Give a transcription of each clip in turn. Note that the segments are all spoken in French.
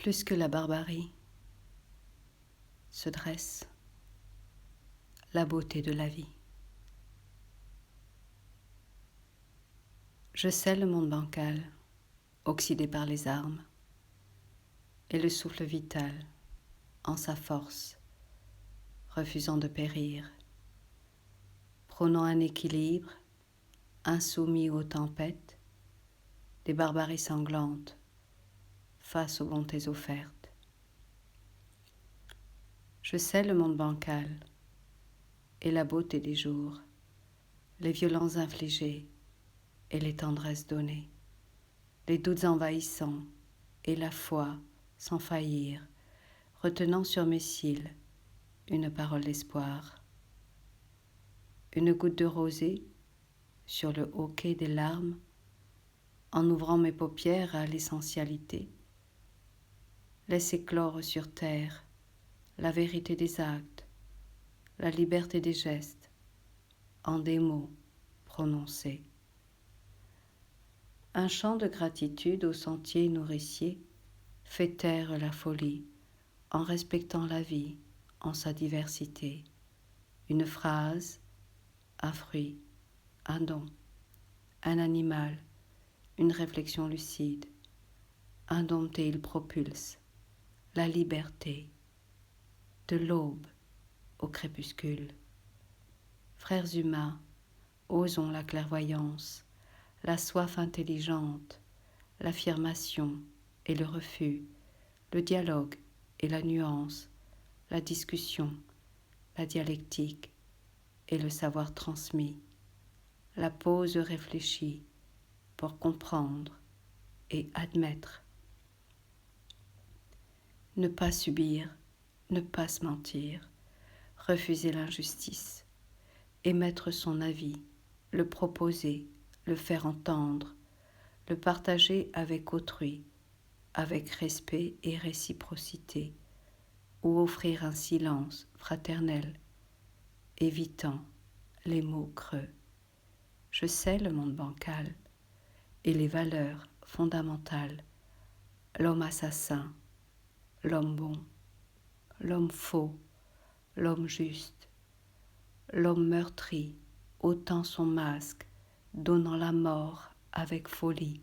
Plus que la barbarie se dresse la beauté de la vie. Je sais le monde bancal, oxydé par les armes, et le souffle vital en sa force, refusant de périr, prônant un équilibre, insoumis aux tempêtes, des barbaries sanglantes face aux bontés offertes. Je sais le monde bancal et la beauté des jours, les violences infligées et les tendresses données, les doutes envahissants et la foi sans faillir, retenant sur mes cils une parole d'espoir. Une goutte de rosée sur le haut quai des larmes, en ouvrant mes paupières à l'essentialité, laisse éclore sur terre la vérité des actes, la liberté des gestes, en des mots prononcés. Un chant de gratitude au sentier nourricier fait taire la folie en respectant la vie en sa diversité. Une phrase, un fruit, un don, un animal, une réflexion lucide. Indompté, il propulse la liberté de l'aube au crépuscule. Frères humains, osons la clairvoyance, la soif intelligente, l'affirmation et le refus, le dialogue et la nuance, la discussion, la dialectique et le savoir transmis, la pause réfléchie pour comprendre et admettre. Ne pas subir, ne pas se mentir, refuser l'injustice, émettre son avis, le proposer, le faire entendre, le partager avec autrui, avec respect et réciprocité, ou offrir un silence fraternel, évitant les mots creux. Je sais le monde bancal et les valeurs fondamentales, l'homme assassin, l'homme bon, l'homme faux, l'homme juste, l'homme meurtri, ôtant son masque, donnant la mort avec folie,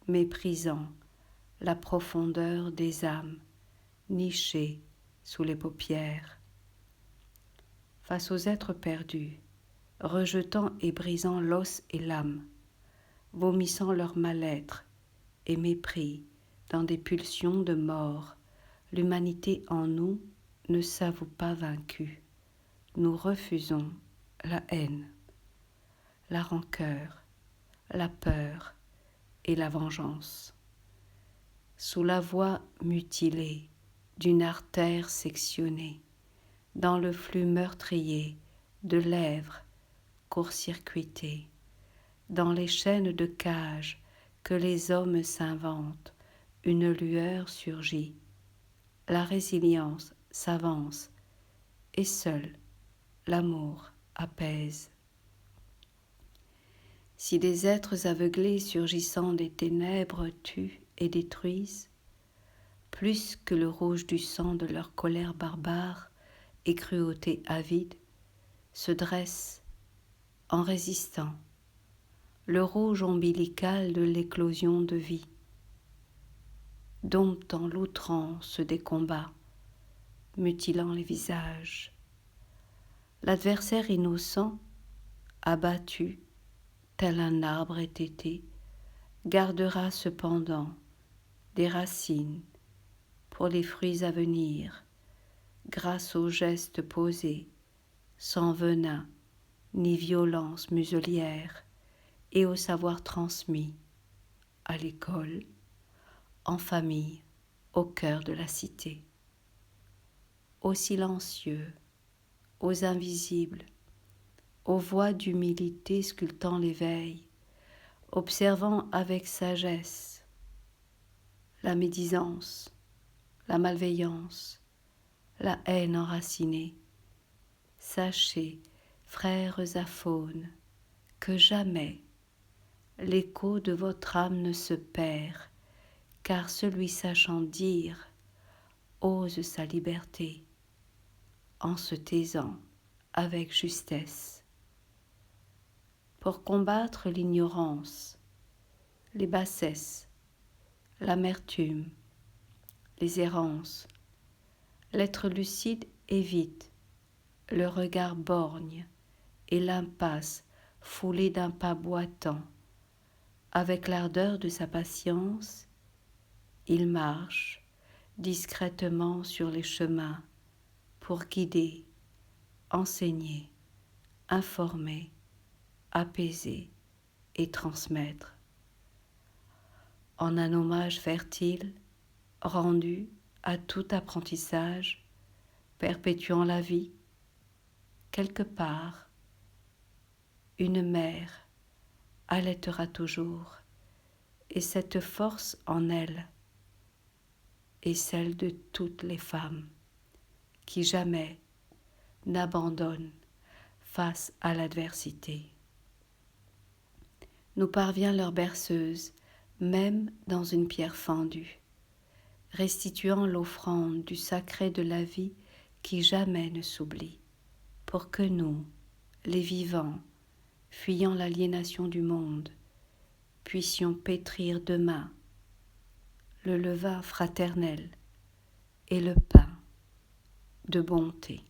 méprisant la profondeur des âmes nichées sous les paupières. Face aux êtres perdus, rejetant et brisant l'os et l'âme, vomissant leur mal-être et mépris dans des pulsions de mort, l'humanité en nous ne s'avoue pas vaincue. Nous refusons la haine, la rancœur, la peur et la vengeance. Sous la voie mutilée d'une artère sectionnée, dans le flux meurtrier de lèvres court-circuitées, dans les chaînes de cage que les hommes s'inventent, une lueur surgit, la résilience s'avance et seul l'amour apaise. Si des êtres aveuglés surgissant des ténèbres tuent et détruisent, plus que le rouge du sang de leur colère barbare et cruauté avide, se dresse, en résistant, le rouge ombilical de l'éclosion de vie, domptant l'outrance des combats, mutilant les visages. L'adversaire innocent, abattu, tel un arbre étêté, gardera cependant des racines pour les fruits à venir, grâce aux gestes posés, sans venin ni violence muselière, et au savoir transmis à l'école, en famille, au cœur de la cité. Aux silencieux, aux invisibles, aux voix d'humilité sculptant l'éveil, observant avec sagesse la médisance, la malveillance, la haine enracinée. Sachez, frères aphones, que jamais l'écho de votre âme ne se perd, car celui sachant dire ose sa liberté en se taisant avec justesse. Pour combattre l'ignorance, les bassesses, l'amertume, les errances, l'être lucide évite le regard borgne et l'impasse foulée d'un pas boitant. Avec l'ardeur de sa patience, il marche discrètement sur les chemins pour guider, enseigner, informer, apaiser et transmettre. En un hommage fertile, rendu à tout apprentissage, perpétuant la vie, quelque part, une mère allaitera toujours, et cette force en elle est celle de toutes les femmes qui jamais n'abandonnent face à l'adversité. Nous parvient leur berceuse, même dans une pierre fendue, restituant l'offrande du sacré de la vie qui jamais ne s'oublie, pour que nous, les vivants, fuyant l'aliénation du monde, puissions pétrir demain le levain fraternel et le pain de bonté.